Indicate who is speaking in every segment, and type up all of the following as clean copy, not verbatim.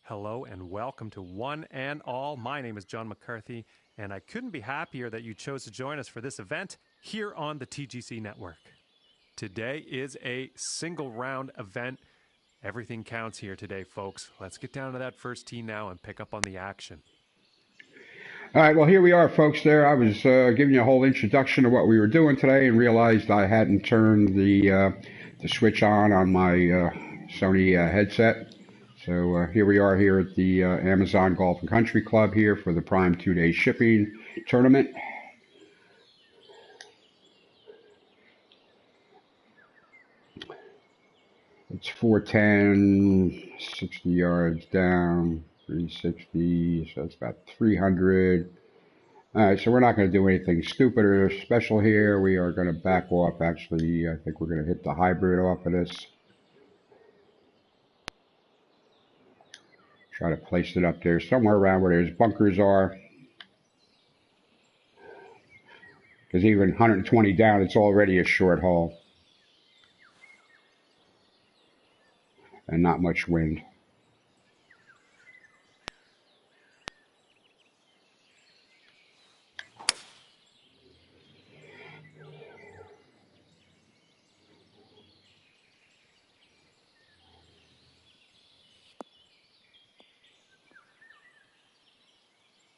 Speaker 1: Hello and welcome to One and All. My name is John McCarthy, and I couldn't be happier that you chose to join us for this event here on the TGC network. Today is a single round event. Everything counts here today, folks. Let's get down to that first tee now and pick up on the action.
Speaker 2: All right, well, here we are, folks. There, I was giving you a whole introduction of what we were doing today and realized I hadn't turned the switch on my Sony headset. So here we are here at the Amazon Golf and Country Club here for the Prime 2-day shipping tournament. It's 410, 60 yards down, 360, so it's about 300. All right, so we're not going to do anything stupid or special here. We are going to back off. Actually, I think we're going to hit the hybrid off of this. Try to place it up there somewhere around where those bunkers are. Because even 120 down, it's already a short hole. And not much wind.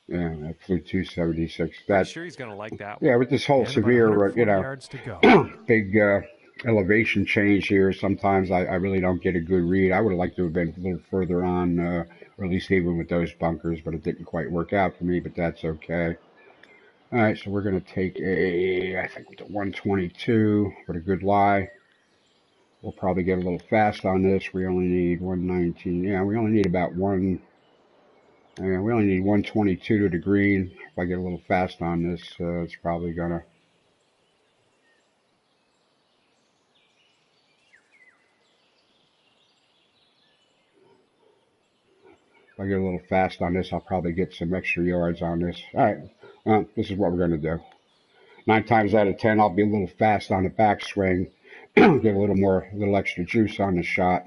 Speaker 2: Yeah, that flew 276.
Speaker 1: I'm sure he's going to like that one.
Speaker 2: Yeah, with this whole severe,
Speaker 1: yards to go.
Speaker 2: big elevation change here, sometimes I really don't get a good read. I would have liked to have been a little further on, or at least even with those bunkers, but it didn't quite work out for me, but that's okay. All right, so we're going to take I think with the 122 for the good lie. We'll probably get a little fast on this. We only need 119. Yeah, we only need about we only need 122 to the green. If I get a little fast on this, it's probably going to... If I get a little fast on this, I'll probably get some extra yards on this. All right, well, this is what we're going to do. 9 times out of 10, I'll be a little fast on the backswing. Get a little extra juice on the shot.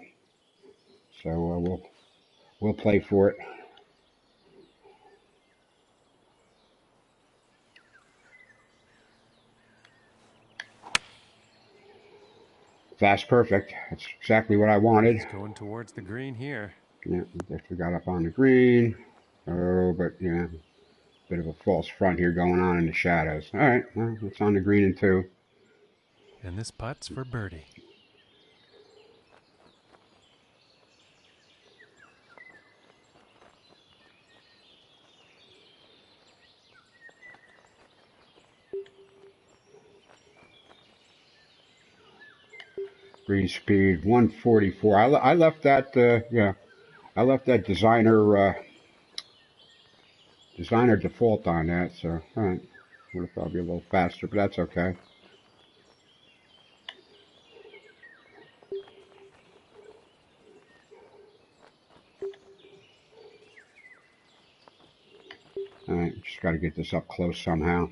Speaker 2: So we'll play for it. Fast perfect. That's exactly what I wanted.
Speaker 1: It's going towards the green here.
Speaker 2: Yeah, definitely got up on the green. Oh, but yeah, bit of a false front here going on in the shadows. All right, well, it's on the green in 2.
Speaker 1: And this putt's for birdie.
Speaker 2: Green speed 144. I left that I left that designer default on that, so all right. Would have probably a little faster, but that's okay. All right, just got to get this up close somehow.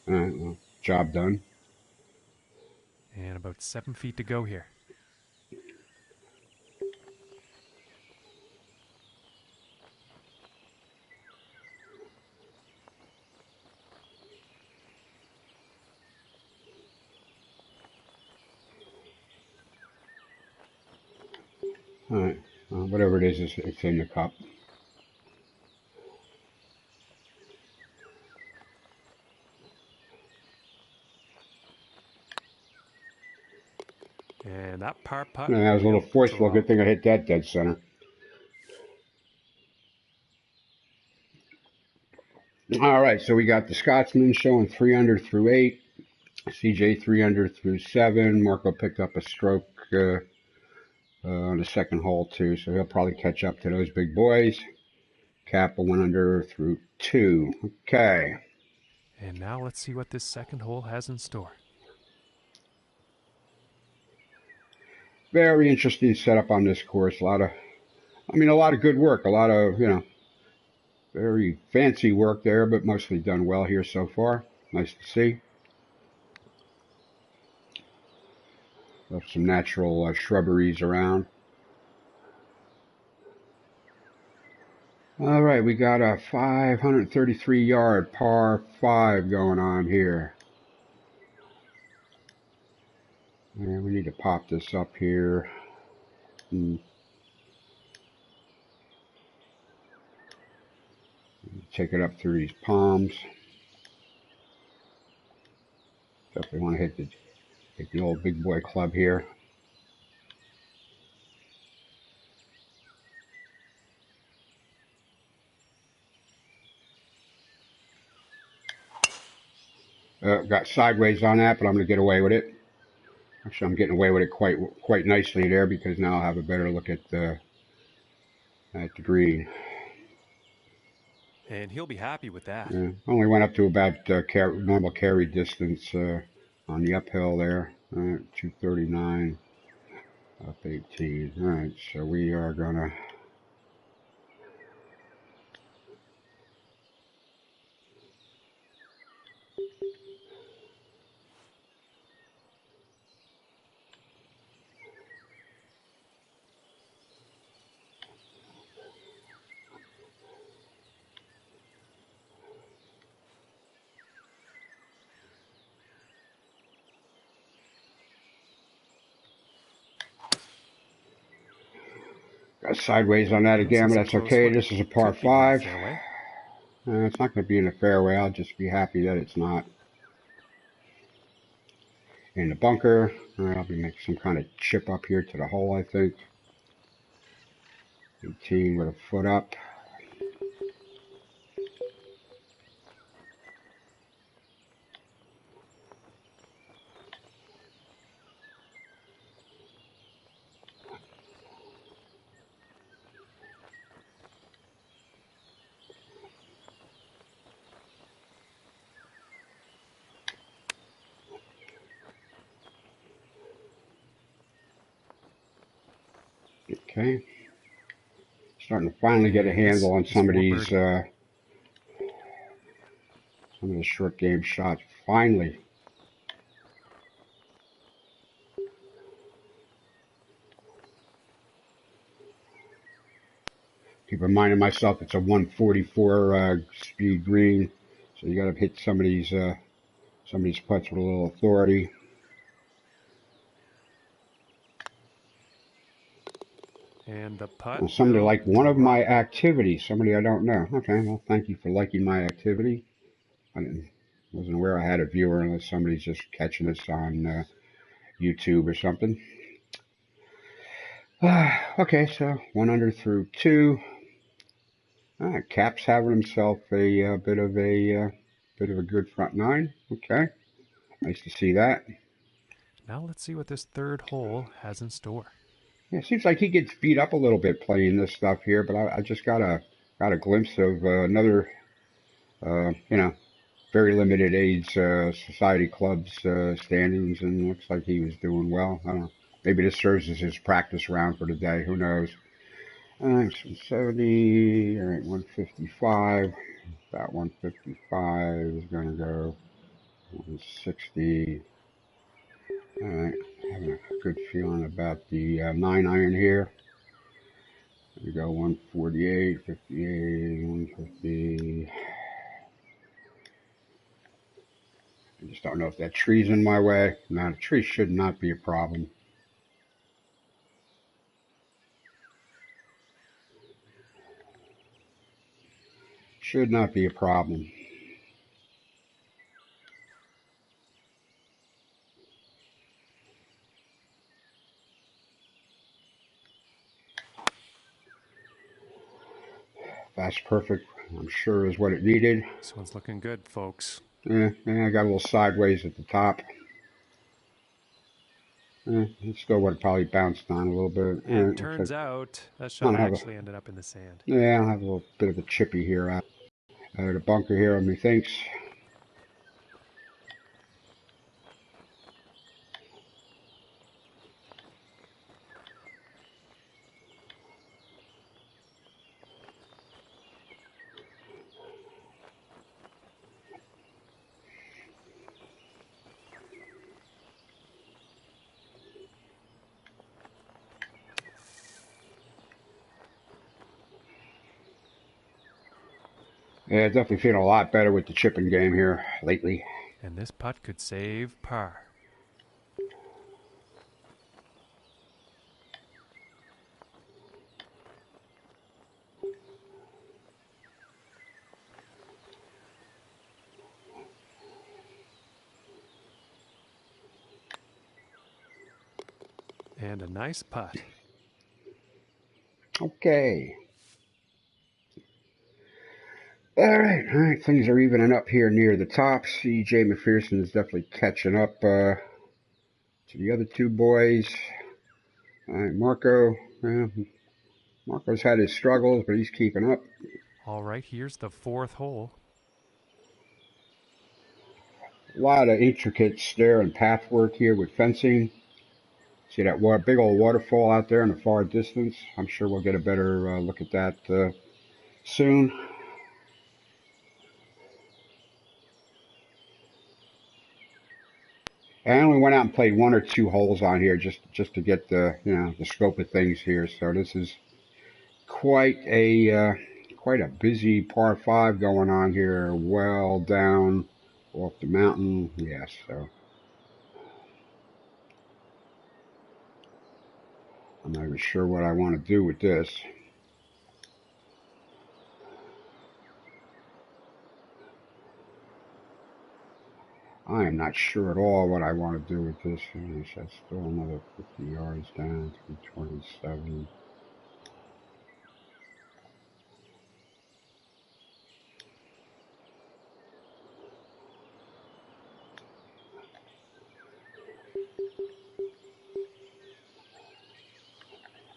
Speaker 2: All right, well, job done.
Speaker 1: And about 7 feet to go here.
Speaker 2: All right, whatever it is, it's in the cup.
Speaker 1: And that par putt.
Speaker 2: That was a little forceful. Good thing I hit that dead center. All right, so we got the Scotsman showing 3 under through 8. CJ 3 under through 7. Marco picked up a stroke on the second hole too, so he'll probably catch up to those big boys. Kappa 1 under through 2. Okay.
Speaker 1: And now let's see what this second hole has in store.
Speaker 2: Very interesting setup on this course. A I mean, a lot of good work, a lot of, very fancy work there, but mostly done well here so far. Nice to see. Left some natural shrubberies around. All right, we got a 533-yard par 5 going on here. And we need to pop this up here. Take it up through these palms. Definitely want to hit the old big boy club here. Got sideways on that, but I'm going to get away with it. Actually, I'm getting away with it quite nicely there because now I'll have a better look at the green.
Speaker 1: And he'll be happy with that.
Speaker 2: Yeah, only went up to about normal carry distance on the uphill there. 239 up 18. All right, so we are gonna. Got sideways on that again, but that's okay. This is a par 5. It's not going to be in the fairway. I'll just be happy that it's not in the bunker. I'll be making some kind of chip up here to the hole, I think. 18 with a foot up. Okay. Starting to finally get a handle on some of these, some of the short game shots. Finally. Keep reminding myself it's a 144 speed green, so you got to hit some of these putts with a little authority.
Speaker 1: And the putt.
Speaker 2: Well, somebody liked one of my activities. Somebody I don't know. Okay, well, thank you for liking my activity. I wasn't aware I had a viewer unless somebody's just catching us on YouTube or something. Okay, so 1 under through 2. All right, Cap's having himself a bit of a good front 9. Okay, nice to see that.
Speaker 1: Now let's see what this third hole has in store.
Speaker 2: Yeah, it seems like he gets beat up a little bit playing this stuff here, but I just got a glimpse of another, very limited age society club's standings, and looks like he was doing well. I don't know. Maybe this serves as his practice round for the day. Who knows? All right, so 70. All right, 155. That 155 is going to go 160. All right, having a good feeling about the 9-iron here. We go 148, 58, 150. I just don't know if that tree's in my way. No, the tree should not be a problem. Should not be a problem. That's perfect. I'm sure is what it needed.
Speaker 1: This one's looking good, folks.
Speaker 2: I got a little sideways at the top. It still would have probably bounced on a little bit.
Speaker 1: It turns out that shot actually ended up in the sand.
Speaker 2: Yeah, I'll have a little bit of a chippy here out the bunker here, methinks. Yeah, definitely feeling a lot better with the chipping game here lately.
Speaker 1: And this putt could save par. And a nice putt.
Speaker 2: Okay. All right. Things are evening up here near the top. C.J. McPherson is definitely catching up to the other two boys. All right, Marco. Marco's had his struggles, but he's keeping up.
Speaker 1: All right, here's the fourth hole.
Speaker 2: A lot of intricate stair and path work here with fencing. See that big old waterfall out there in the far distance? I'm sure we'll get a better look at that soon. I only went out and played one or two holes on here just to get the scope of things here. So this is quite a busy par five going on here, well down off the mountain. Yes, so I'm not even sure what I want to do with this. I am not sure at all what I want to do with this. That's still another 50 yards down, 327.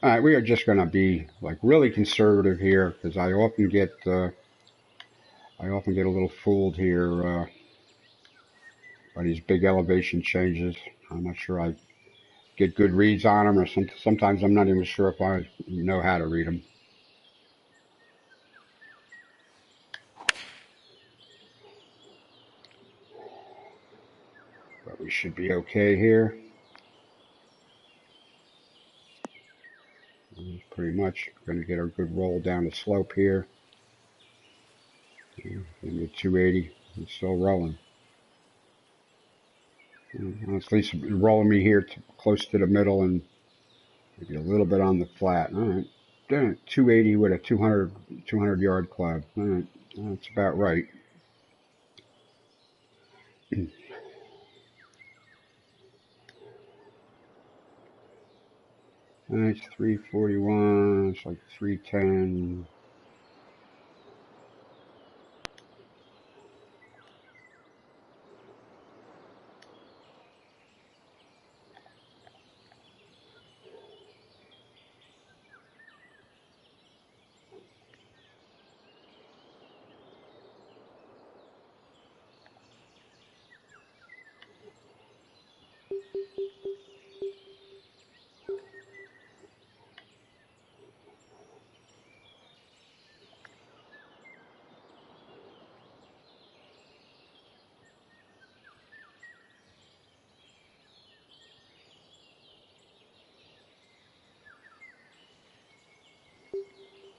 Speaker 2: All right, we are just going to be like really conservative here because I often get a little fooled here by these big elevation changes. I'm not sure I get good reads on them, or sometimes I'm not even sure if I know how to read them. But we should be okay here. Pretty much going to get a good roll down the slope here. In the 280, it's still rolling. At least rolling me here close to the middle and maybe a little bit on the flat. All right, 280 with a 200 yard club. All right, that's about right. That's 341. It's like 310.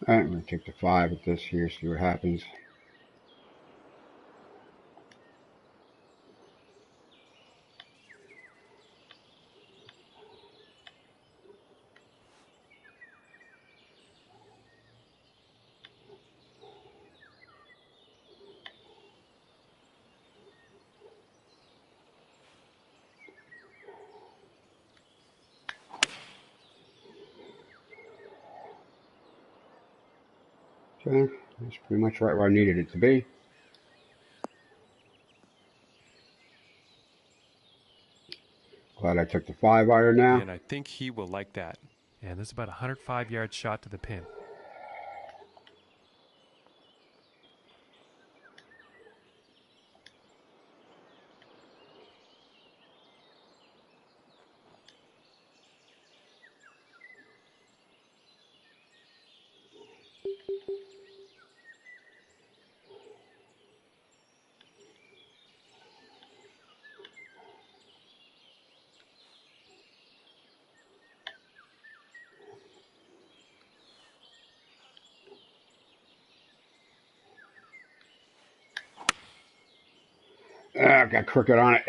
Speaker 2: All right, I'm going to take the 5 at this here, see what happens. Okay, that's pretty much right where I needed it to be. Glad I took the 5 iron now.
Speaker 1: And I think he will like that. And this is about a 105-yard shot to the pin.
Speaker 2: Got crooked on it.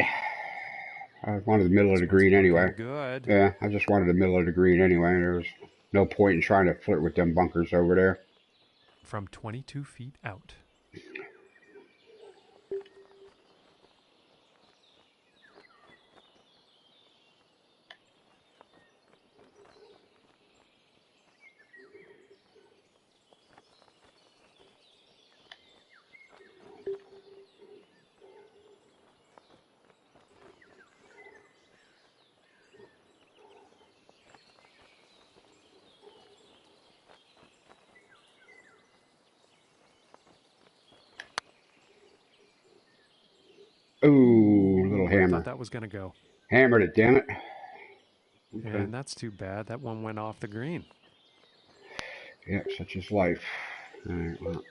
Speaker 2: I wanted the middle of
Speaker 1: This
Speaker 2: the
Speaker 1: one's
Speaker 2: green
Speaker 1: looking
Speaker 2: anyway.
Speaker 1: good.
Speaker 2: Yeah, I just wanted the middle of the green anyway. There was no point in trying to flirt with them bunkers over there.
Speaker 1: From 22 feet out.
Speaker 2: Ooh, little
Speaker 1: I thought
Speaker 2: hammer.
Speaker 1: that was going to go.
Speaker 2: Hammered it, damn it. Okay.
Speaker 1: And that's too bad. That one went off the green.
Speaker 2: Yeah, such is life. All right, well.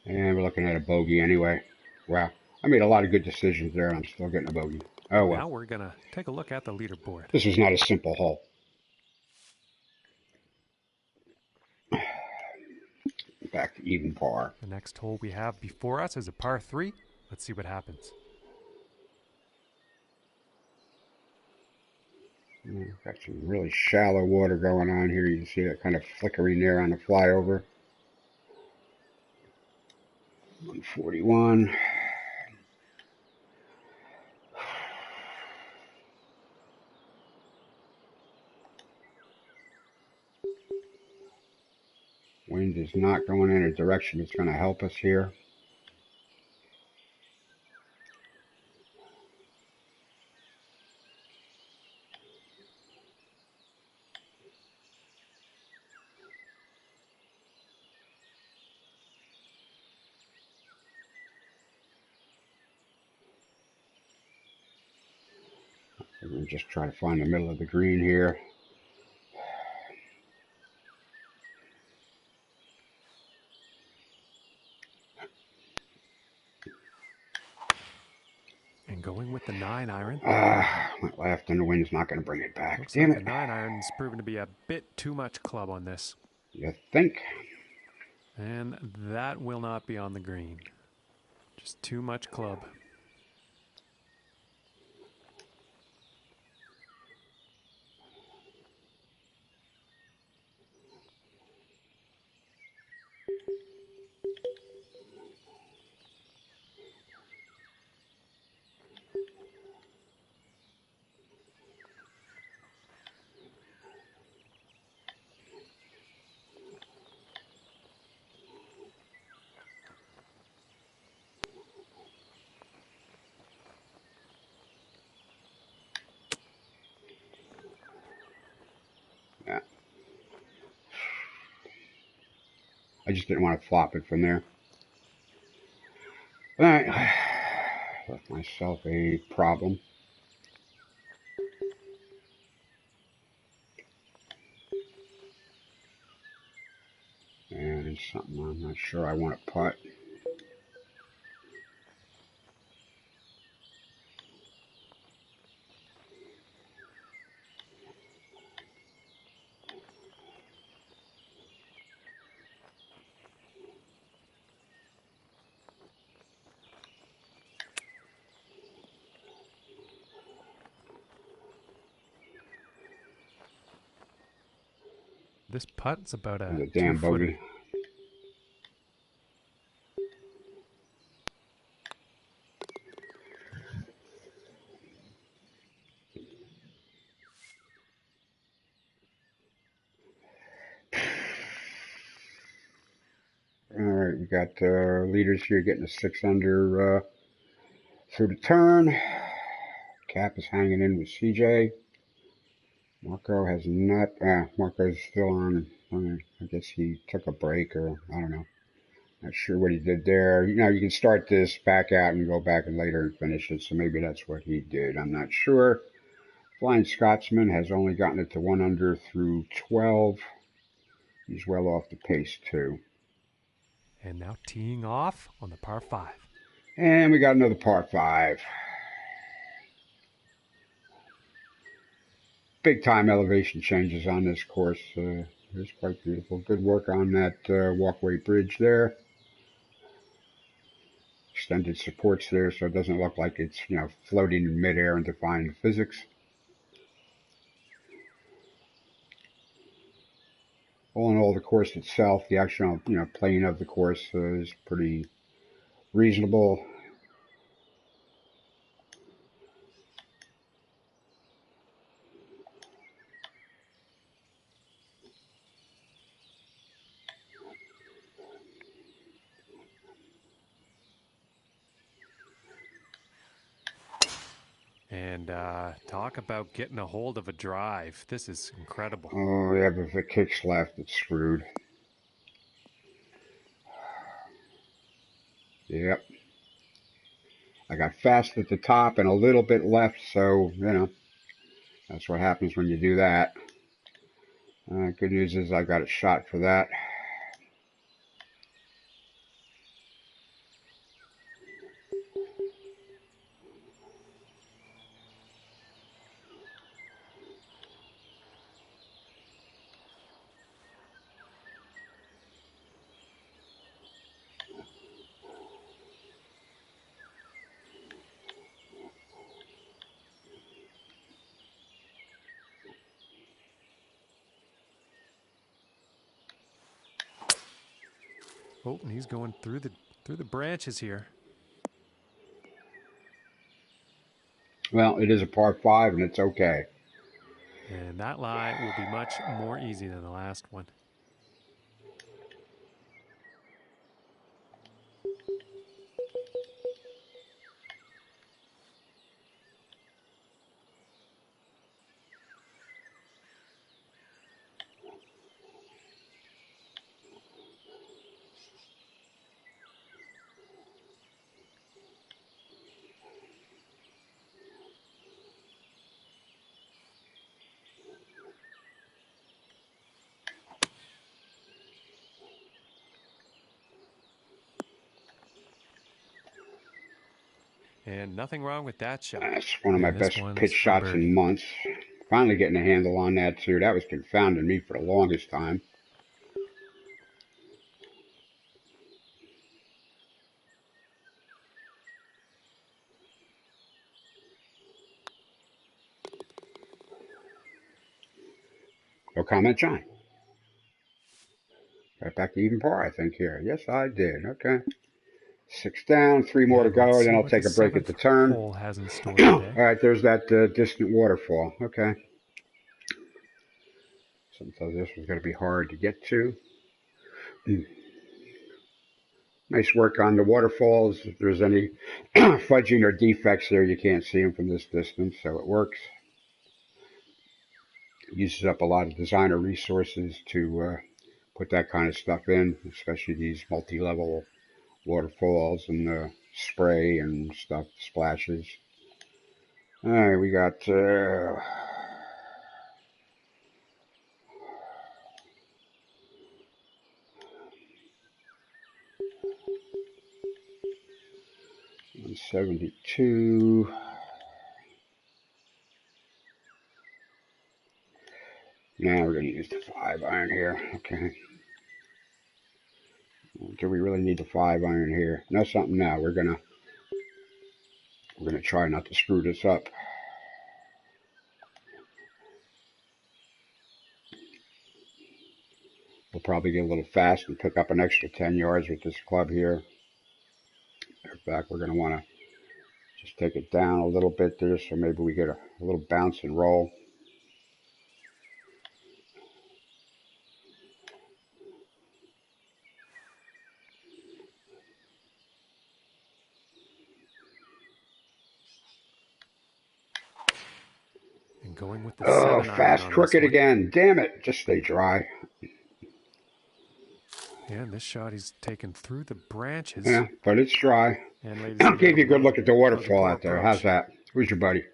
Speaker 2: And we're looking at a bogey anyway. Wow. I made a lot of good decisions there, and I'm still getting a bogey. Oh, well.
Speaker 1: Now we're going to take a look at the leaderboard.
Speaker 2: This was not a simple hole. Back to even par.
Speaker 1: The next hole we have before us is a par 3. Let's see what happens.
Speaker 2: Got some really shallow water going on here. You can see that kind of flickering there on the flyover. 141. Wind is not going in a direction that's going to help us here. We're going to just try to find the middle of the green here.
Speaker 1: And going with the 9-iron.
Speaker 2: Went left, and the wind's not going to bring it back.
Speaker 1: Looks
Speaker 2: Damn
Speaker 1: like
Speaker 2: it.
Speaker 1: the 9-iron is proven to be a bit too much club on this.
Speaker 2: You think?
Speaker 1: And that will not be on the green. Just too much club.
Speaker 2: Yeah. I just didn't want to flop it from there. All right. Left myself a problem. And it's something I'm not sure I want to putt.
Speaker 1: This putt's about a
Speaker 2: The damn
Speaker 1: 2-footer.
Speaker 2: bogey. All right, we got leaders here getting a 6 under through the turn. Cap is hanging in with CJ. Marco has not. Marco's still on. I guess he took a break, or I don't know. Not sure what he did there. You know, you can start this, back out, and go back and later and finish it. So maybe that's what he did. I'm not sure. Flying Scotsman has only gotten it to 1 under through 12. He's well off the pace, too.
Speaker 1: And now teeing off on the par 5.
Speaker 2: And we got another par 5. Big time elevation changes on this course. It's quite beautiful. Good work on that walkway bridge there. Extended supports there so it doesn't look like it's, floating in midair and defying physics. All in all, the course itself, the actual, playing of the course is pretty reasonable.
Speaker 1: And talk about getting a hold of a drive. This is incredible.
Speaker 2: Oh, yeah, but if it kicks left, it's screwed. Yep. I got fast at the top and a little bit left, so, that's what happens when you do that. Good news is I got a shot for that.
Speaker 1: Oh, and he's going through the branches here.
Speaker 2: Well, it is a par 5, and it's okay.
Speaker 1: And that lie will be much more easy than the last one. And nothing wrong with that shot.
Speaker 2: That's one of my best pitch shots
Speaker 1: birdie.
Speaker 2: in months. Finally getting a handle on that, too. That was confounding me for the longest time. No comment, John. Got back to even par, I think, here. Yes, I did. Okay. 6 down, 3 more to go, then I'll take a break at the turn.
Speaker 1: Hole has in store today.
Speaker 2: All right, there's that distant waterfall. Okay. Sometimes this was going to be hard to get to. Nice work on the waterfalls. If there's any fudging or defects there, you can't see them from this distance, so it works. It uses up a lot of designer resources to put that kind of stuff in, especially these multi-level waterfalls and spray and stuff, splashes. All right, we got 172. Now we're going to use the 5-iron here. Okay. Do we really need the 5-iron here? No, something now. We're gonna try not to screw this up. We'll probably get a little fast and pick up an extra 10 yards with this club here. In fact, we're going to want to just take it down a little bit there, so maybe we get a little bounce and roll.
Speaker 1: And going with the 7-iron.
Speaker 2: Fast crooked again. Damn it. Just stay dry.
Speaker 1: And this shot he's taken through the branches.
Speaker 2: Yeah, but it's dry.
Speaker 1: And
Speaker 2: I'll give you a good look at the waterfall out there. How's that? Who's your buddy?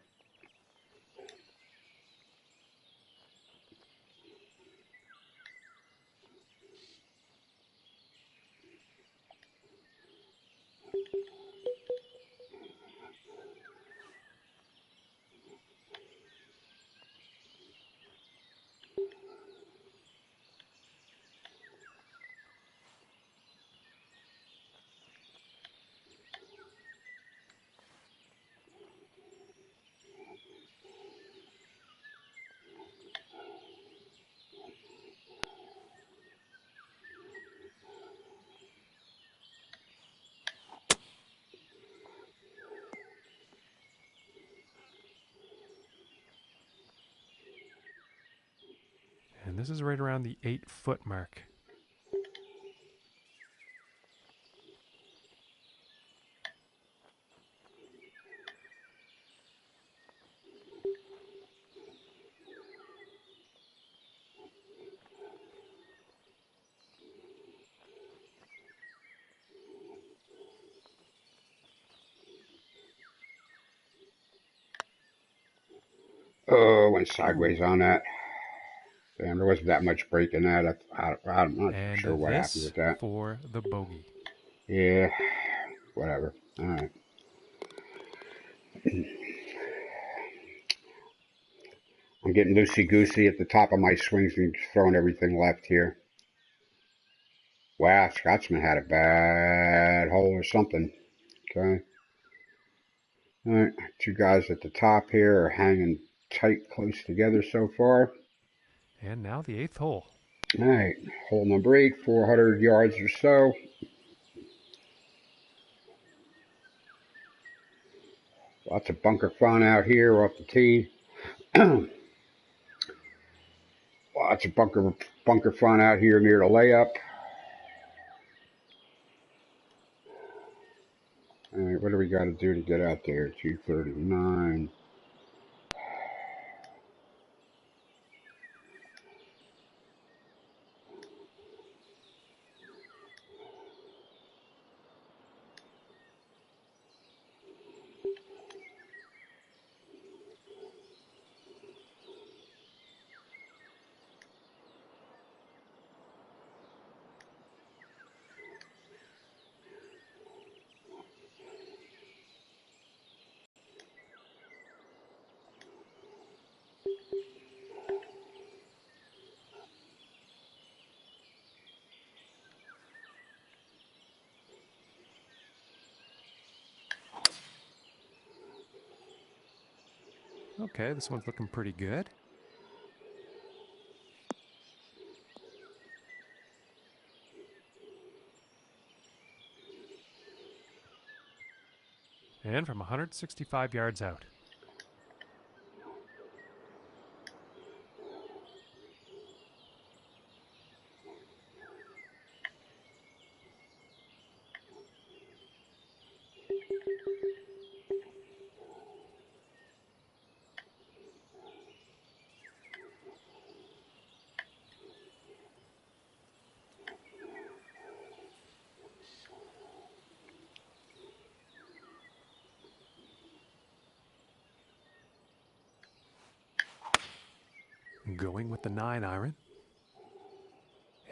Speaker 1: And this is right around the 8-foot mark.
Speaker 2: Oh, went sideways on that. Damn, there wasn't that much break in that. I'm not
Speaker 1: And
Speaker 2: sure what happened
Speaker 1: this
Speaker 2: with that.
Speaker 1: for the bogey.
Speaker 2: Yeah, whatever. All right. I'm getting loosey-goosey at the top of my swings and throwing everything left here. Wow, Scotsman had a bad hole or something. Okay. All right, two guys at the top here are hanging tight, close together so far.
Speaker 1: And now the 8th hole.
Speaker 2: All right, hole number 8, 400 yards or so. Lots of bunker fun out here off the tee. Lots of bunker fun out here near the layup. All right, what do we got to do to get out there? 239.
Speaker 1: Okay, this one's looking pretty good. And from 165 yards out. Going with the 9-iron.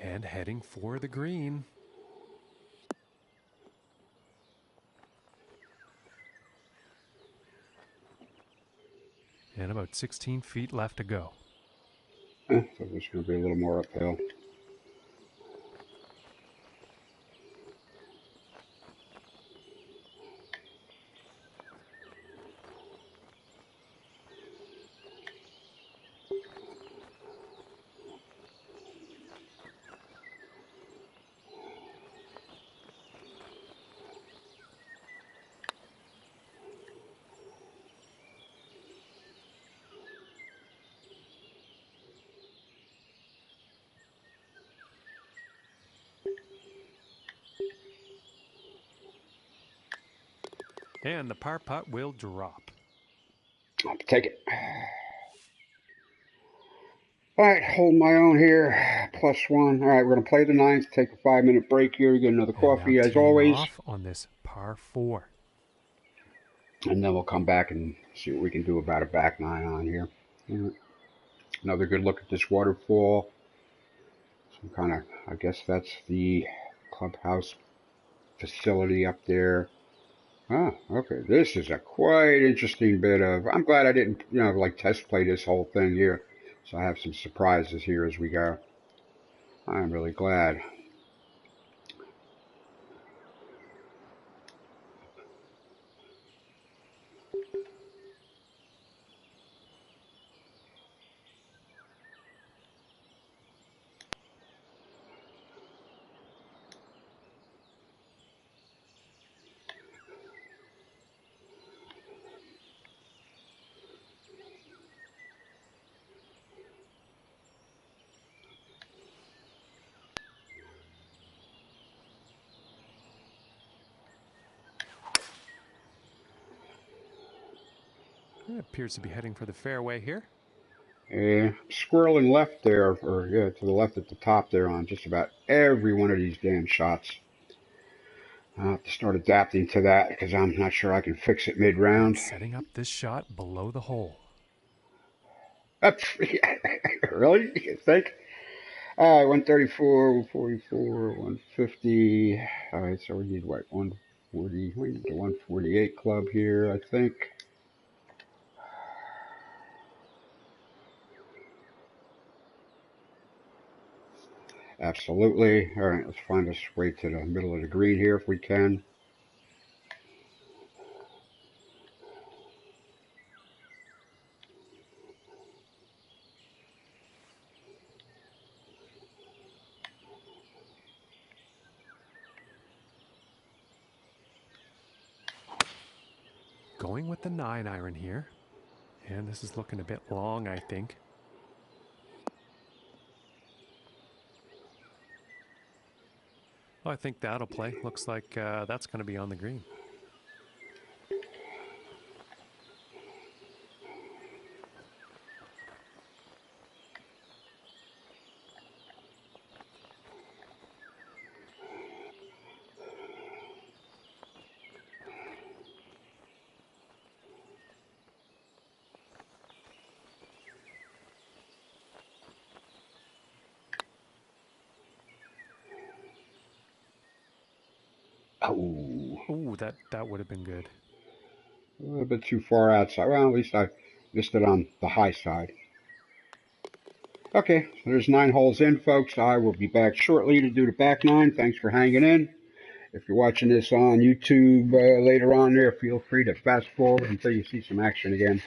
Speaker 1: And heading for the green. And about 16 feet left to go.
Speaker 2: So there's going to be a little more uphill.
Speaker 1: And the par putt will drop.
Speaker 2: I'll take it. All right, hold my own here. +1. All right, we're going to play the 9th, take a 5-minute break here, get another coffee as always.
Speaker 1: Off on this par 4.
Speaker 2: And then we'll come back and see what we can do about a back 9 on here. Yeah. Another good look at this waterfall. Some kind of, I guess that's the clubhouse facility up there. Ah, okay. This is a quite interesting bit of. I'm glad I didn't, like test play this whole thing here. So I have some surprises here as we go. I'm really glad.
Speaker 1: It appears to be heading for the fairway here.
Speaker 2: Squirreling left there, or yeah, to the left at the top there on just about every one of these damn shots. I'll have to start adapting to that because I'm not sure I can fix it
Speaker 1: And
Speaker 2: mid-round.
Speaker 1: setting up this shot below the hole.
Speaker 2: Really? You think? All right, 134, 144, 150. All right, so we need what? 140. We need the 148 club here, I think. Absolutely. All right, let's find us way to the middle of the green here if we can.
Speaker 1: Going with the 9-iron here. And this is looking a bit long, I think. Well, I think that'll play. Looks like that's going to be on the green.
Speaker 2: Oh,
Speaker 1: Ooh, that would have been good.
Speaker 2: a little bit too far outside. Well, at least I missed it on the high side. Okay, so there's 9 holes in, folks. I will be back shortly to do the back 9. Thanks for hanging in. If you're watching this on YouTube later on there, feel free to fast forward until you see some action again.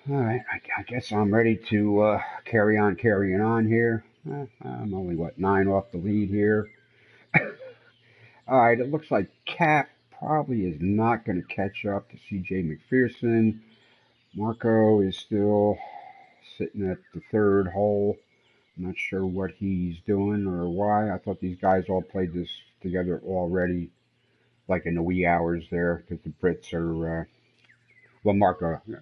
Speaker 2: All right, I guess I'm ready to carrying on here. I'm only, what, 9 off the lead here. All right, it looks like Cap probably is not going to catch up to CJ McPherson. Marco is still sitting at the third hole. I'm not sure what he's doing or why. I thought these guys all played this together already, like in the wee hours there, because the Brits are,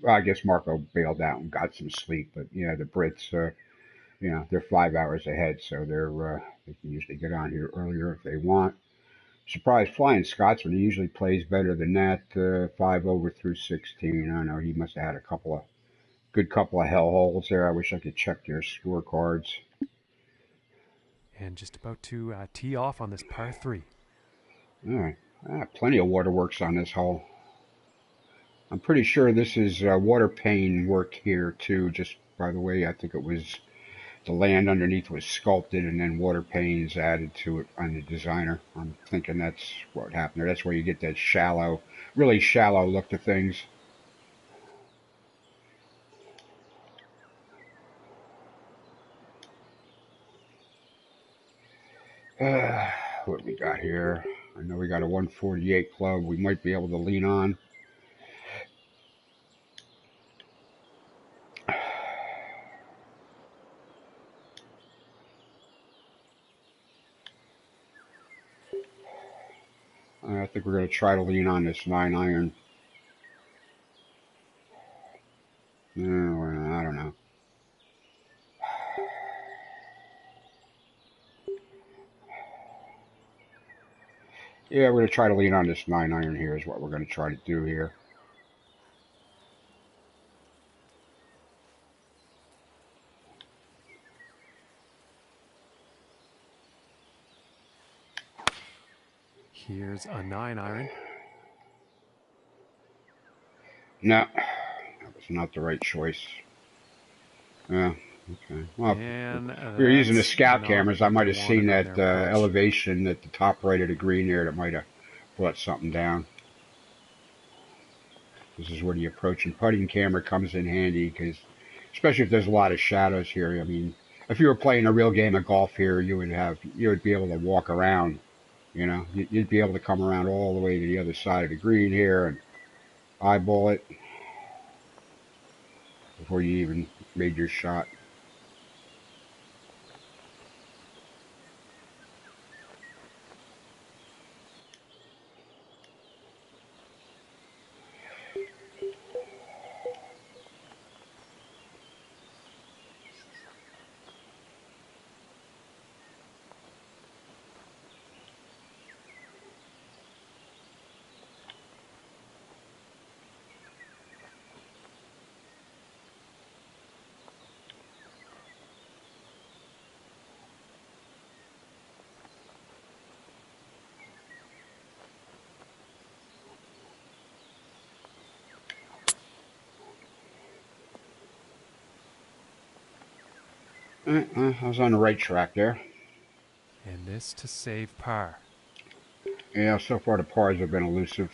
Speaker 2: I guess Marco bailed out and got some sleep, but yeah, the Brits, they're 5 hours ahead, so they can usually get on here earlier if they want. Surprised Flying Scotsman, he usually plays better than that, 5 over through 16. I don't know, he must have had a good couple of hell holes there. I wish I could check their scorecards.
Speaker 1: And just about to tee off on this par 3.
Speaker 2: All right, plenty of waterworks on this hole. I'm pretty sure this is water pane work here too. Just by the way, I think it was the land underneath was sculpted and then water panes added to it on the designer. I'm thinking that's what happened there. That's where you get that shallow, really shallow look to things. What we got here? I know we got a 148 club we might be able to lean on. I think we're going to try to lean on this 9-iron. No, I don't know. Yeah, we're going to try to lean on this 9-iron here is what we're going to try to do here.
Speaker 1: Here's a 9-iron.
Speaker 2: No, that was not the right choice. Yeah, okay. Well, if we were using the scout cameras, I might have seen that elevation at the top right of the green there that might have brought something down. This is where the approach and putting camera comes in handy, because especially if there's a lot of shadows here. I mean, if you were playing a real game of golf here, you would be able to walk around. You'd be able to come around all the way to the other side of the green here and eyeball it before you even made your shot. I was on the right track there.
Speaker 1: And this to save par.
Speaker 2: Yeah, so far the pars have been elusive.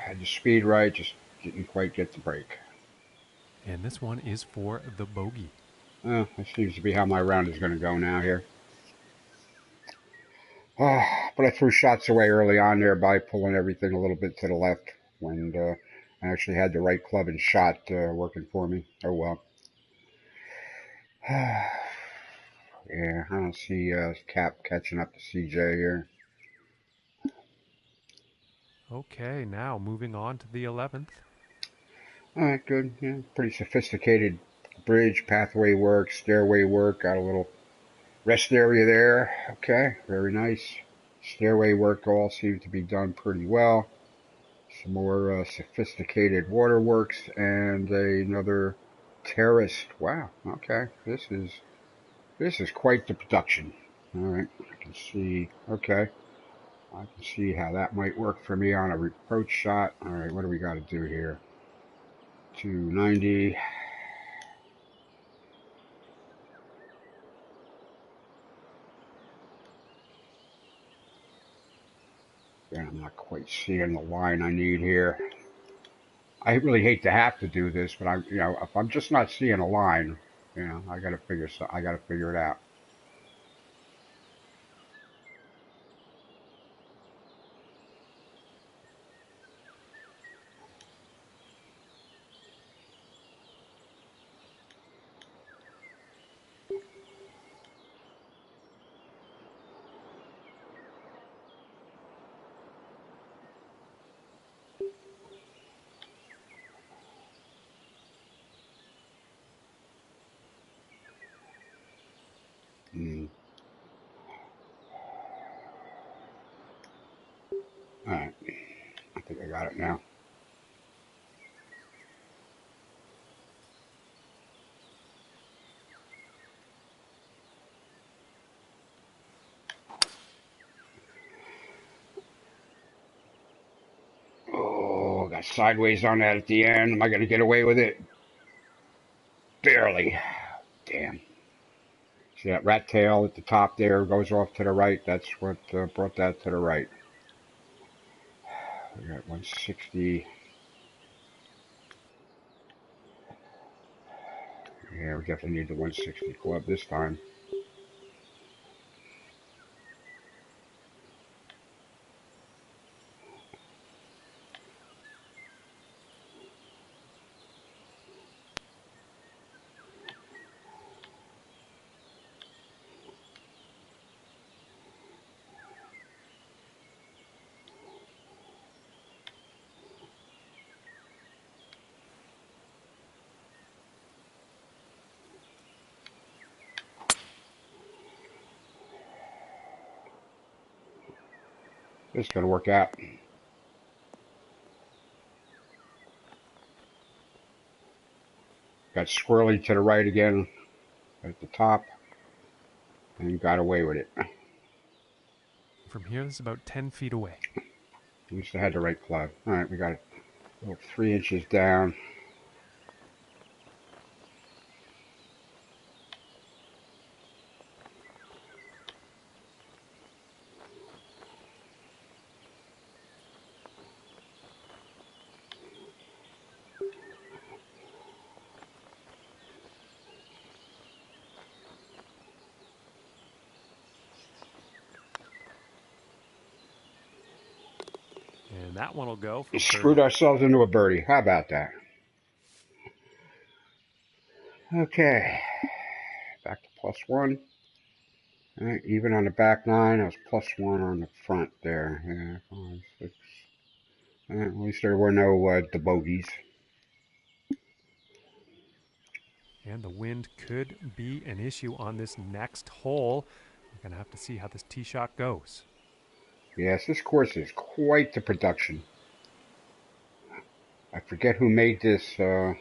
Speaker 2: Had the speed right, just didn't quite get the break.
Speaker 1: And this one is for the bogey.
Speaker 2: That seems to be how my round is going to go now here. But I threw shots away early on there by pulling everything a little bit to the left when I actually had the right club and shot working for me. Oh well. Yeah, I don't see Cap catching up to CJ here.
Speaker 1: Okay, now moving on to the 11th.
Speaker 2: All right, good. Yeah, pretty sophisticated bridge, pathway work, stairway work. Got a little rest area there. Okay, very nice. Stairway work all seems to be done pretty well. Some more sophisticated waterworks and another terrace. Wow. Okay, this is quite the production. All right, I can see. Okay, I can see how that might work for me on a approach shot. All right, what do we got to do here? 290. Yeah, I'm not quite seeing the line I need here. I really hate to have to do this, but if I'm just not seeing a line, I got to figure it out. Mm. All right, I think I got it now. Oh, got sideways on that at the end. Am I going to get away with it? Barely. Damn. See that rat tail at the top there goes off to the right? That's what brought that to the right. We got 160. Yeah, we definitely need the 160 club this time. This is going to work out. Got squirrely to the right again at the top and got away with it.
Speaker 1: From here, this is about 10 feet away.
Speaker 2: At least I had the right club. All right, we got it. About 3 inches down.
Speaker 1: And that one will go for
Speaker 2: Screwed
Speaker 1: birdie.
Speaker 2: ourselves into a birdie. How about that? Okay. Back to +1. All right, even on the back 9, I was +1 on the front there. Yeah, 5, 6. All right, at least there were no the bogeys.
Speaker 1: And the wind could be an issue on this next hole. We're going to have to see how this tee shot goes.
Speaker 2: Yes, this course is quite the production. I forget who made this. It's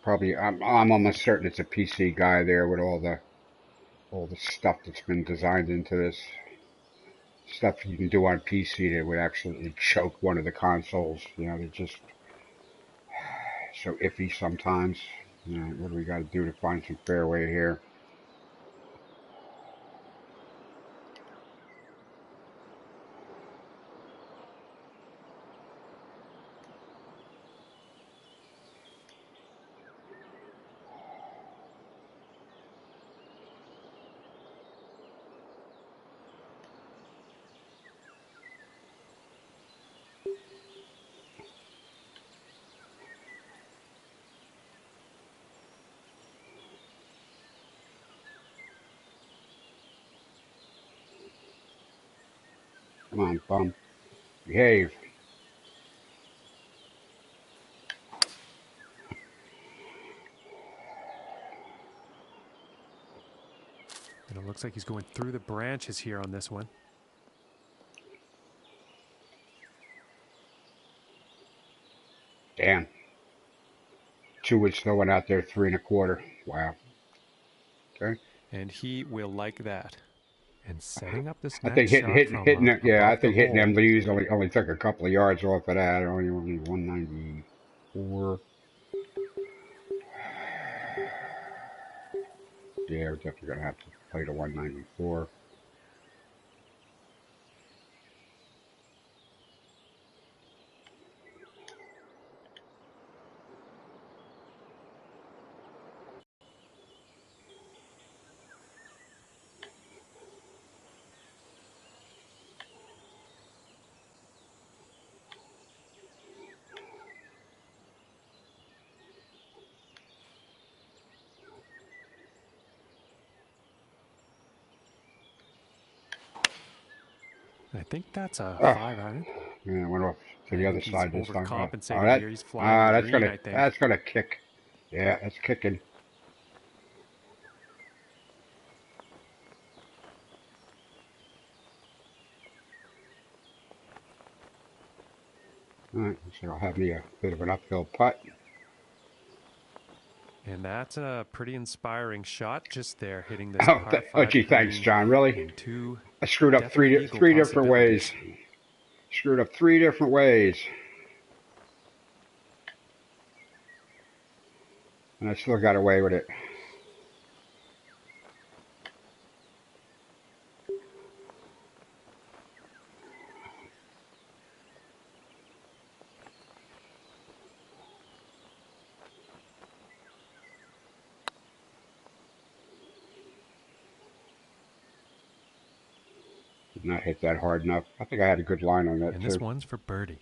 Speaker 2: probably I'm almost certain it's a PC guy there with all the stuff that's been designed into this. Stuff you can do on PC that would absolutely choke one of the consoles. They're just so iffy sometimes. What do we got to do to find some fairway here? Come on, bum. Behave.
Speaker 1: And it looks like he's going through the branches here on this one.
Speaker 2: Damn. 2 wood snowing out there, 3 1/4. Wow. Okay.
Speaker 1: And he will like that. And setting up this
Speaker 2: I think
Speaker 1: next shot from
Speaker 2: hitting it, yeah, I
Speaker 1: above the
Speaker 2: think hitting them
Speaker 1: hole.
Speaker 2: leaves only took a couple of yards off of that. Only 194. Yeah, we're definitely gonna have to play to 194.
Speaker 1: I think that's a
Speaker 2: Oh,
Speaker 1: 5-iron.
Speaker 2: yeah, I went off to
Speaker 1: I
Speaker 2: the other
Speaker 1: think he's
Speaker 2: side this time. Oh,
Speaker 1: overcompensated here. He's flying the green, I think.
Speaker 2: that's gonna kick. Yeah, that's kicking. All right, so I'll have me a bit of an uphill putt.
Speaker 1: And that's a pretty inspiring shot just there, hitting this par
Speaker 2: Oh,
Speaker 1: 5
Speaker 2: gee, thanks,
Speaker 1: green
Speaker 2: John. Really?
Speaker 1: in two
Speaker 2: I screwed up
Speaker 1: definite eagle
Speaker 2: three different ways.
Speaker 1: possibilities.
Speaker 2: Screwed up 3 different ways. And I still got away with it. Did not hit that hard enough. I think I had a good line on that,
Speaker 1: And this
Speaker 2: too.
Speaker 1: one's for birdie.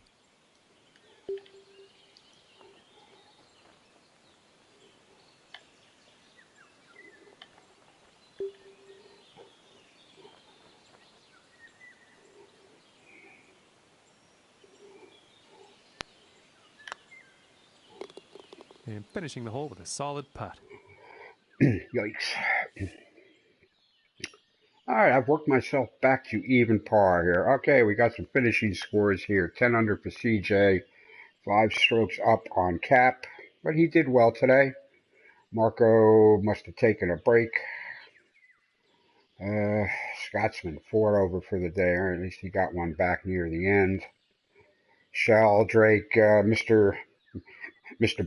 Speaker 1: And finishing the hole with a solid putt.
Speaker 2: Yikes. All right, I've worked myself back to even par here. Okay, we got some finishing scores here. 10 under for CJ, 5 strokes up on Cap, but he did well today. Marco must have taken a break. Scotsman 4 over for the day, or at least he got one back near the end. Sheldrake, Mr.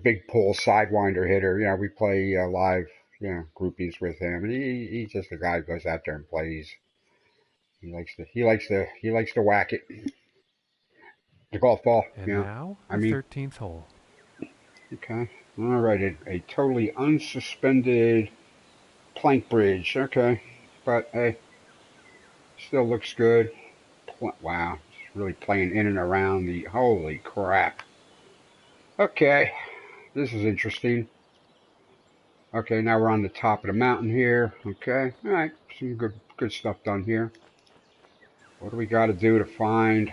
Speaker 2: Big Pull Sidewinder hitter. We play live, groupies with him, and he's just a guy who goes out there and plays. He likes to whack it. The golf ball,
Speaker 1: And now
Speaker 2: I
Speaker 1: the
Speaker 2: mean,
Speaker 1: 13th hole.
Speaker 2: okay. All right, a totally unsuspended plank bridge. Okay, but hey, still looks good. Wow, it's really playing in and around the. Holy crap. Okay, this is interesting. Okay, now we're on the top of the mountain here. Okay, all right, some good stuff done here. What do we got to do to find?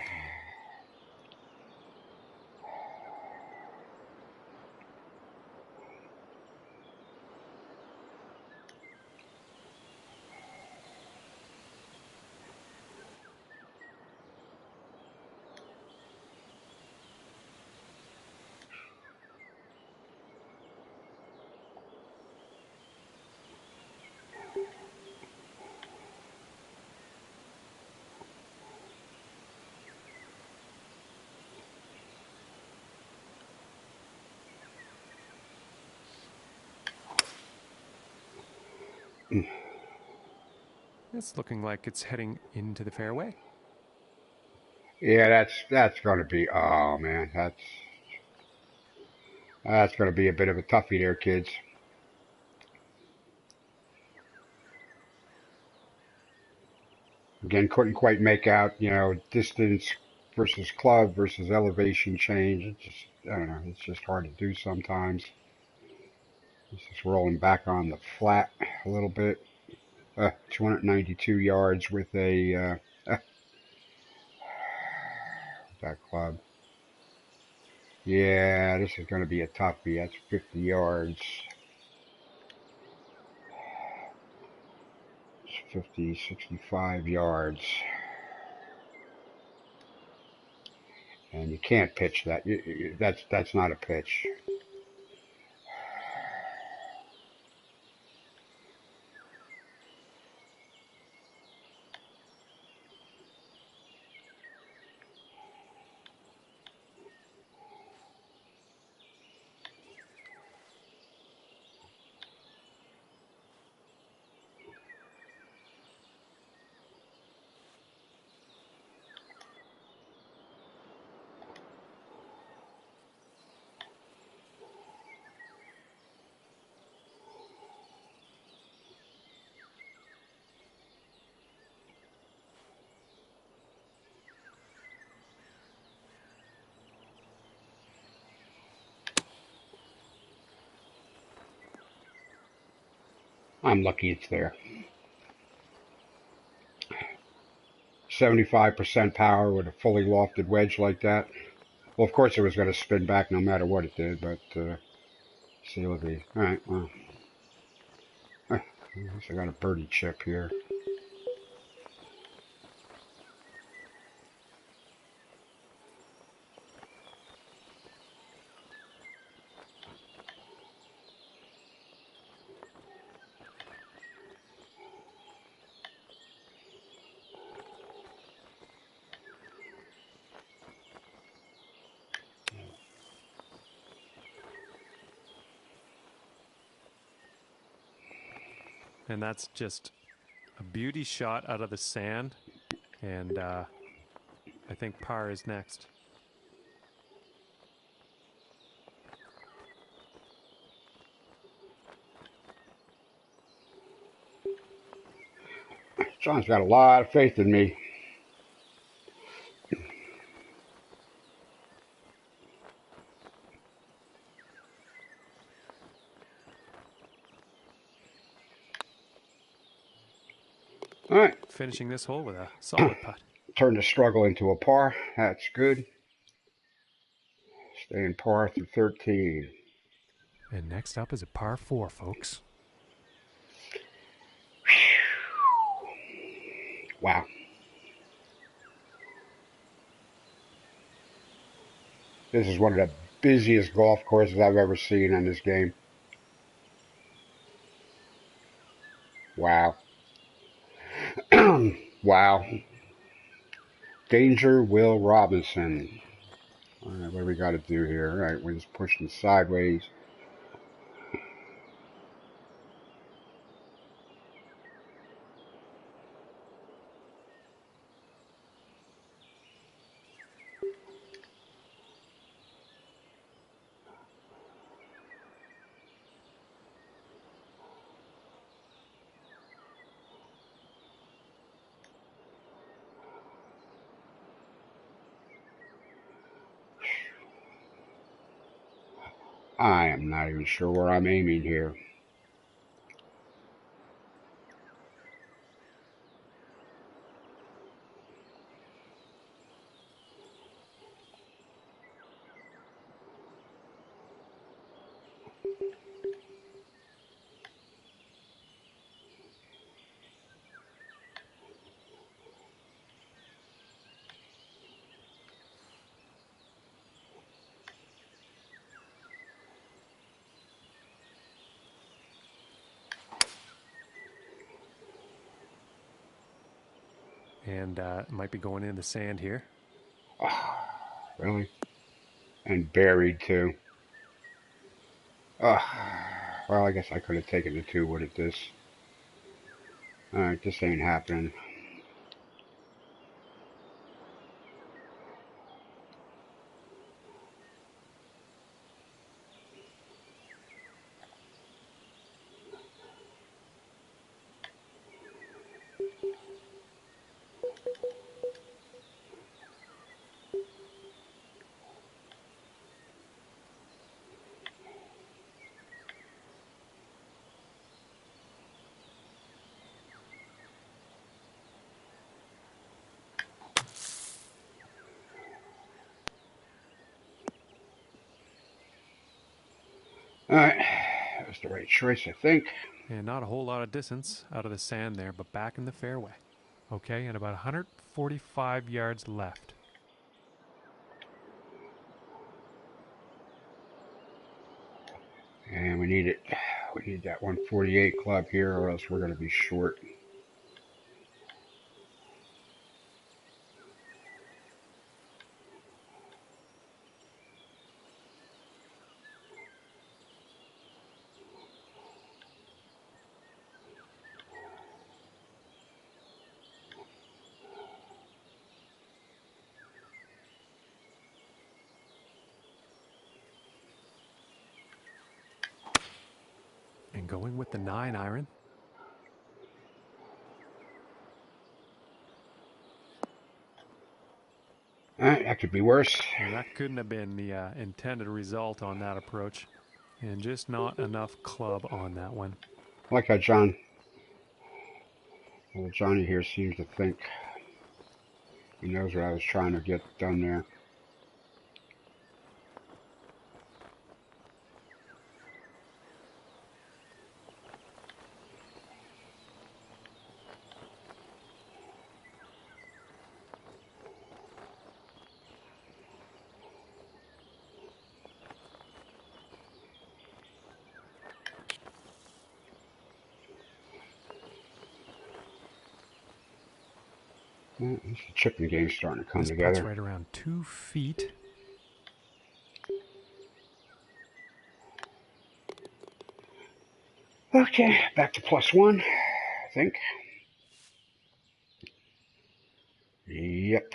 Speaker 1: It's looking like it's heading into the fairway.
Speaker 2: Yeah, that's going to be. Oh man, that's going to be a bit of a toughie there, kids. Again, couldn't quite make out, distance versus club versus elevation change. It's just, I don't know, it's just hard to do sometimes. This is rolling back on the flat a little bit. 292 yards with that club. Yeah, this is going to be a toughie. That's 50 yards. 65 yards. And you can't pitch that. That's not a pitch. I'm lucky it's there. 75% power with a fully lofted wedge like that. Well, of course it was going to spin back no matter what it did, but see, look at these. All right, well, at least I got a birdie chip here.
Speaker 1: And that's just a beauty shot out of the sand. And I think par is next.
Speaker 2: John's got a lot of faith in me. All right.
Speaker 1: Finishing this hole with a solid putt.
Speaker 2: Turn the struggle into a par. That's good. Staying par through 13.
Speaker 1: And next up is a par 4, folks.
Speaker 2: Wow. This is one of the busiest golf courses I've ever seen in this game. Wow. Wow. Danger Will Robinson. All right, what do we got to do here? All right, we're just pushing sideways. I am not even sure where I'm aiming here.
Speaker 1: And it might be going in the sand here.
Speaker 2: Oh, really? And buried too. Well, I guess I could have taken the 2 wood at this. Alright, this ain't happening. Alright, that was the right choice, I think.
Speaker 1: And not a whole lot of distance out of the sand there, but back in the fairway. Okay, and about 145 yards left.
Speaker 2: And we need it. We need that 148 club here, or else we're going to be short.
Speaker 1: And going with the 9 iron.
Speaker 2: Alright, that could be worse.
Speaker 1: And that couldn't have been the intended result on that approach. And just not enough club on that one.
Speaker 2: I like how little Johnny here seems to think he knows what I was trying to get done there. Well, this chipping game's starting to come
Speaker 1: This
Speaker 2: together.
Speaker 1: putt's right around 2 feet.
Speaker 2: Okay, back to +1, I think. Yep.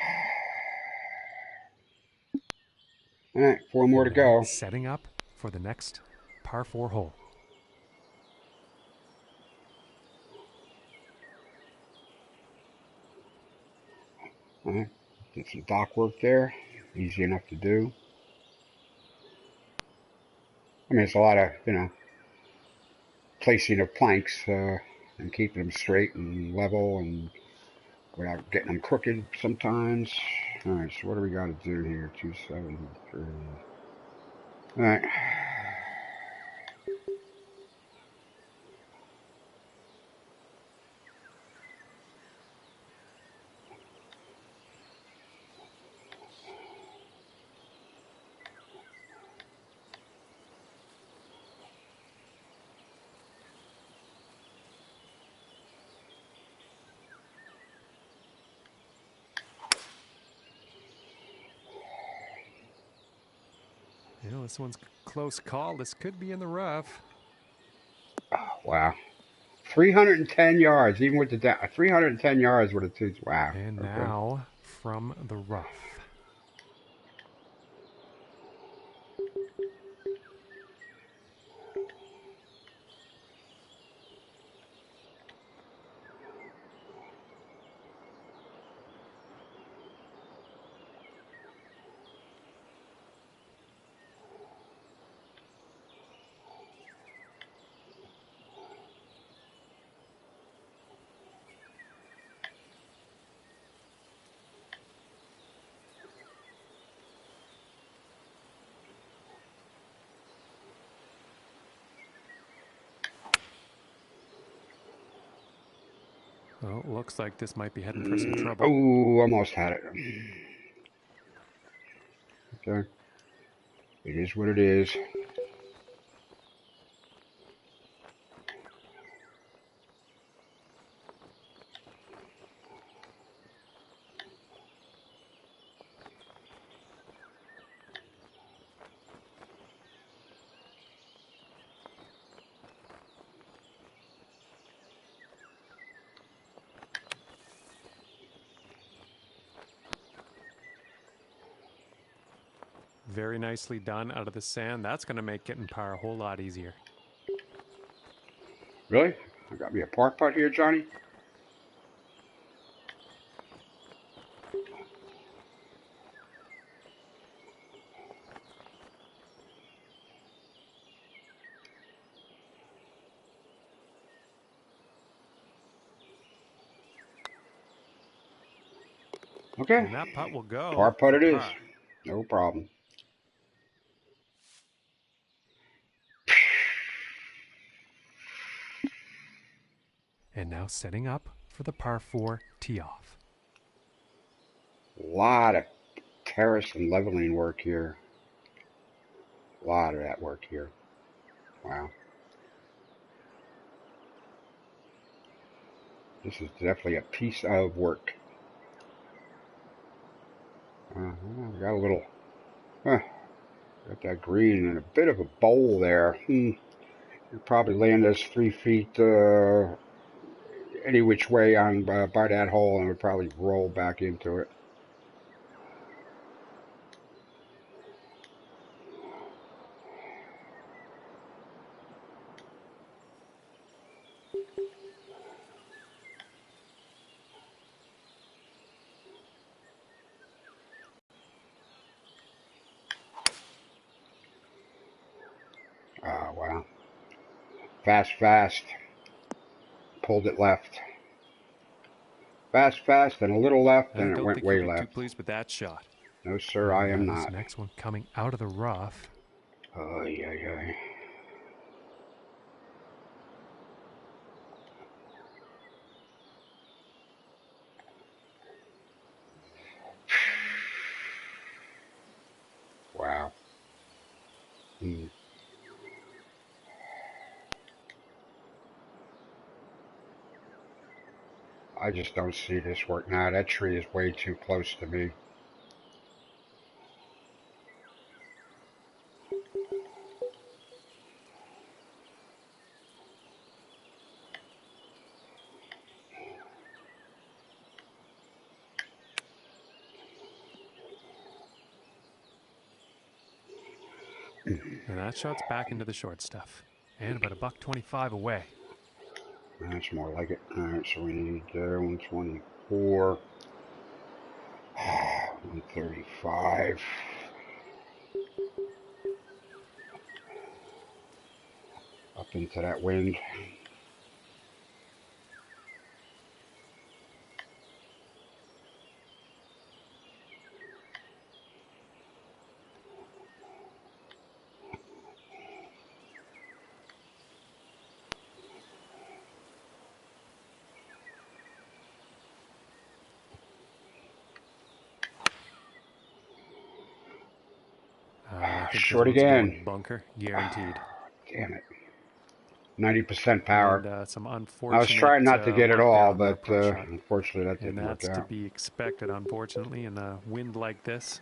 Speaker 2: All right, 4 more to go.
Speaker 1: Setting up for the next par 4 hole.
Speaker 2: All right, did some dock work there. Easy enough to do. I mean, it's a lot of, placing of planks and keeping them straight and level and without getting them crooked sometimes. All right, so what do we got to do here? 273. All right.
Speaker 1: This one's close call. This could be in the rough.
Speaker 2: Oh, wow. 310 yards, even with the 310 yards with a two. Wow.
Speaker 1: And
Speaker 2: okay.
Speaker 1: now from the rough. Well, looks like this might be heading for some trouble.
Speaker 2: Oh, almost had it. Okay. It is what it is.
Speaker 1: Very nicely done out of the sand. That's going to make getting par a whole lot easier.
Speaker 2: Really? I got me a park putt here, Johnny? Okay.
Speaker 1: And that putt will go.
Speaker 2: Par putt it is.
Speaker 1: Par.
Speaker 2: No problem.
Speaker 1: And now setting up for the par 4 tee off.
Speaker 2: A lot of terrace and leveling work here. A lot of that work here. Wow. This is definitely a piece of work. Got a little, got that green and a bit of a bowl there. You probably land us 3 feet any which way on by that hole and would probably roll back into it. Oh, wow. Fast, fast. pulled it left. Fast, fast, and a little left,
Speaker 1: I
Speaker 2: and it
Speaker 1: don't
Speaker 2: went
Speaker 1: think you'll
Speaker 2: way
Speaker 1: be too
Speaker 2: left.
Speaker 1: pleased with that shot.
Speaker 2: No, sir, I am
Speaker 1: This
Speaker 2: not.
Speaker 1: next one coming out of the rough.
Speaker 2: Oh, yeah. Wow. I just don't see this work now. That tree is way too close to me.
Speaker 1: And that shot's back into the short stuff. And about $125 away.
Speaker 2: That's more like it. Alright, so we need 124. 135. Up into that wind.
Speaker 1: I think
Speaker 2: Short
Speaker 1: this one's
Speaker 2: again.
Speaker 1: going bunker, guaranteed.
Speaker 2: Damn it. 90% power.
Speaker 1: And some unfortunate
Speaker 2: I was trying not to get it
Speaker 1: luck there
Speaker 2: all,
Speaker 1: on that
Speaker 2: but
Speaker 1: approach shot.
Speaker 2: unfortunately that
Speaker 1: And
Speaker 2: didn't work
Speaker 1: that's to
Speaker 2: out.
Speaker 1: be expected, unfortunately, in a wind like this.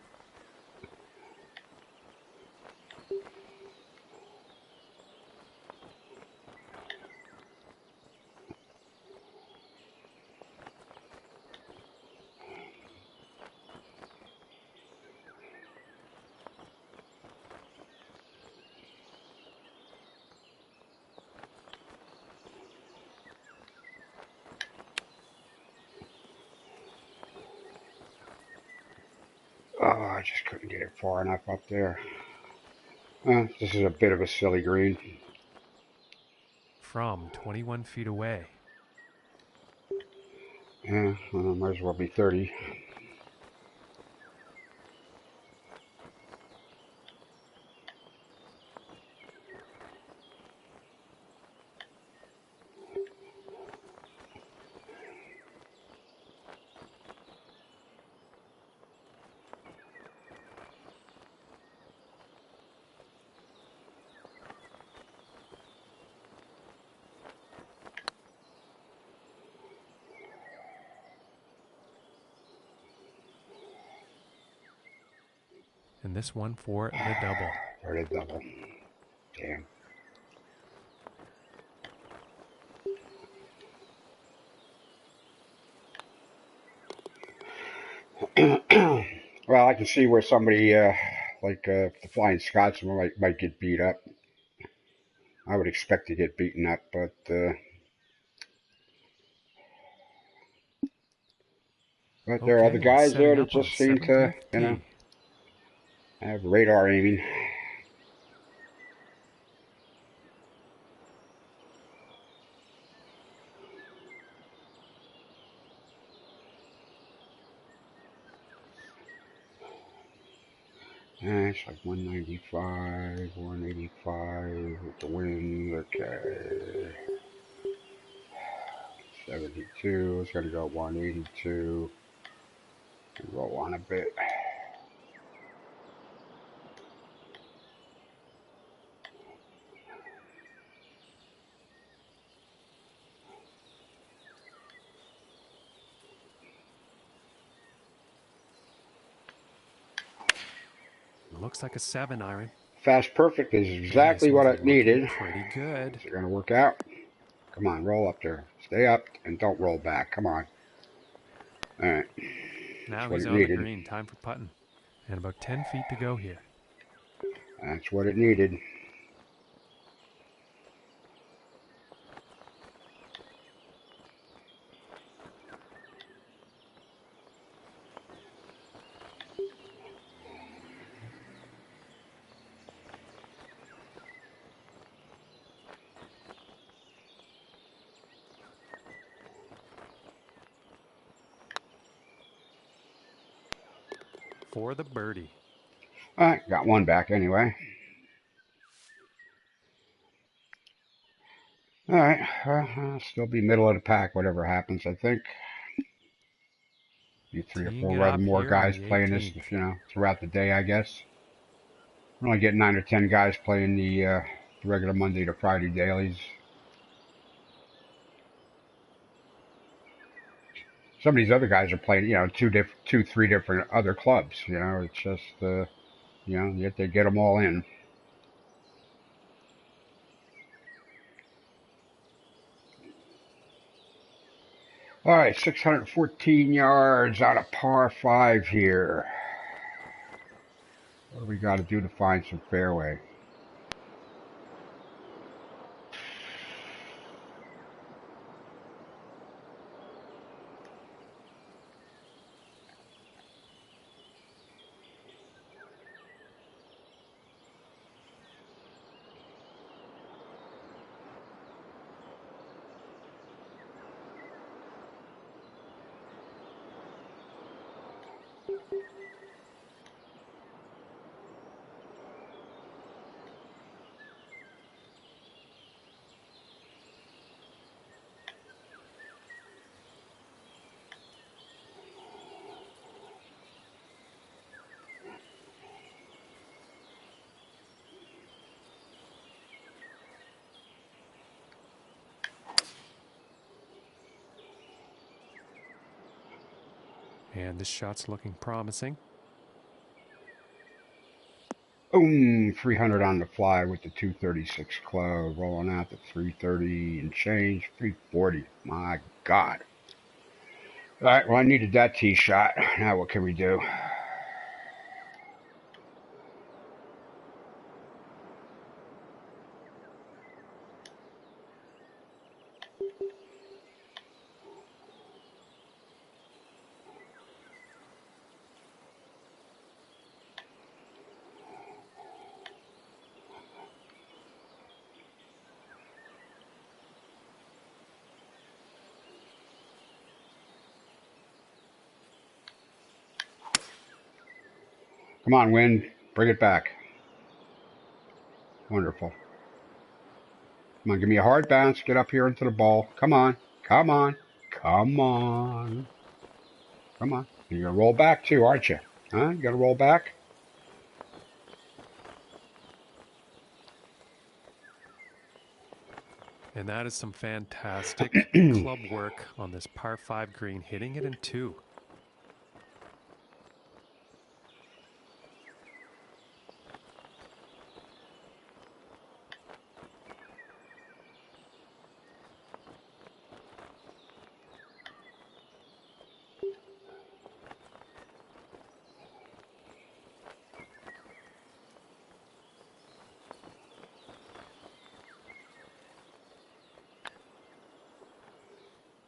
Speaker 2: Oh, I just couldn't get it far enough up there. This is a bit of a silly green.
Speaker 1: From 21 feet away.
Speaker 2: Yeah, might as well be 30.
Speaker 1: And this one for the double.
Speaker 2: For the double. Damn. Well, I can see where somebody like the Flying Scotsman might get beat up. I would expect to get beaten up, but there are other guys there that just seem to, have radar aiming. It's like 195, 185 with the wind. Okay. 72. It's going to go 182. Roll on a bit.
Speaker 1: Looks like a 7-iron.
Speaker 2: Fast perfect is exactly what I needed.
Speaker 1: Pretty good.
Speaker 2: Is it going to work out? Come on, roll up there. Stay up and don't roll back. Come on. All right.
Speaker 1: Now he's on the green. Time for putting. And about 10 feet to go here.
Speaker 2: That's what it needed.
Speaker 1: for the birdie.
Speaker 2: All right, got one back anyway. All right, I'll still be middle of the pack, whatever happens, I think. Be three or
Speaker 1: Teeing it
Speaker 2: four other
Speaker 1: up
Speaker 2: more
Speaker 1: here on
Speaker 2: guys
Speaker 1: the
Speaker 2: playing this,
Speaker 1: 18th.
Speaker 2: throughout the day, I guess. We're only getting 9 or 10 guys playing the regular Monday to Friday dailies. Some of these other guys are playing, two, three different other clubs. It's just, you have to get them all in. All right, 614 yards on a par 5 here. What do we got to do to find some fairway?
Speaker 1: And this shot's looking promising.
Speaker 2: Boom, 300 on the fly with the 236 club, rolling out to 330 and change, 340. My God. All right, well, I needed that tee shot. Now what can we do? Come on, wind. Bring it back. Wonderful. Come on, give me a hard bounce. Get up here into the ball. Come on. Come on. Come on. Come on. You're going to roll back too, aren't you? Huh? You got to roll back?
Speaker 1: And that is some fantastic club work on this par 5 green, hitting it in 2.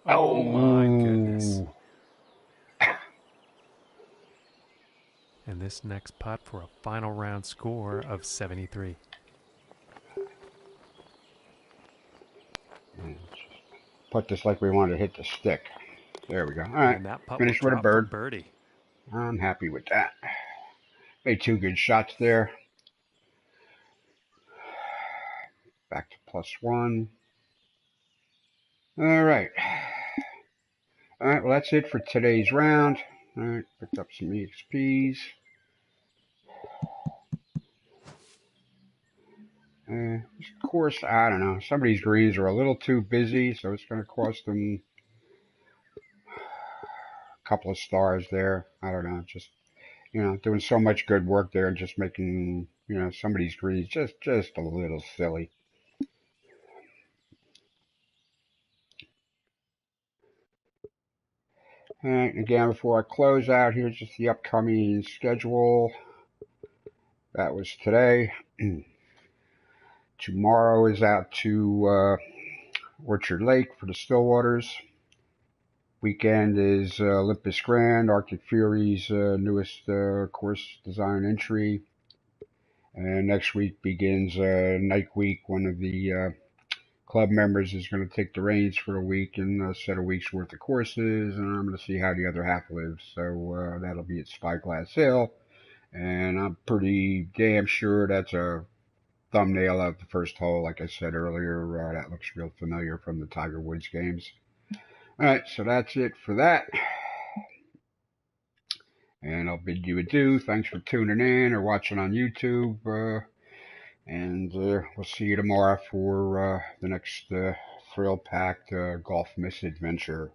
Speaker 1: Oh my goodness. And this next putt for a final round score of 73.
Speaker 2: Put this like we wanted to hit the stick. There we go. All right.
Speaker 1: And that putt
Speaker 2: Finished
Speaker 1: will
Speaker 2: with a
Speaker 1: drop for
Speaker 2: bird.
Speaker 1: birdie.
Speaker 2: I'm happy with that. Made 2 good shots there. Back to +1. All right. All right, well, that's it for today's round. All right, picked up some EXPs. Of course, I don't know. Some of these greens are a little too busy, so it's going to cost them a couple of stars there. I don't know. Just, doing so much good work there and just making, some of these greens just a little silly. All right, again, before I close out, here's just the upcoming schedule. That was today. Tomorrow is out to Orchard Lake for the Stillwaters. Weekend is Olympus Grand, Arctic Fury's newest course design entry. And next week begins Nike Week, one of the club members is going to take the reins for a week and set a week's worth of courses, and I'm going to see how the other half lives. So that'll be at Spyglass Hill, and I'm pretty damn sure that's a thumbnail of the first hole. Like I said earlier, that looks real familiar from the Tiger Woods games. All right, so that's it for that. And I'll bid you adieu. Thanks for tuning in or watching on YouTube. And we'll see you tomorrow for the next thrill-packed golf misadventure.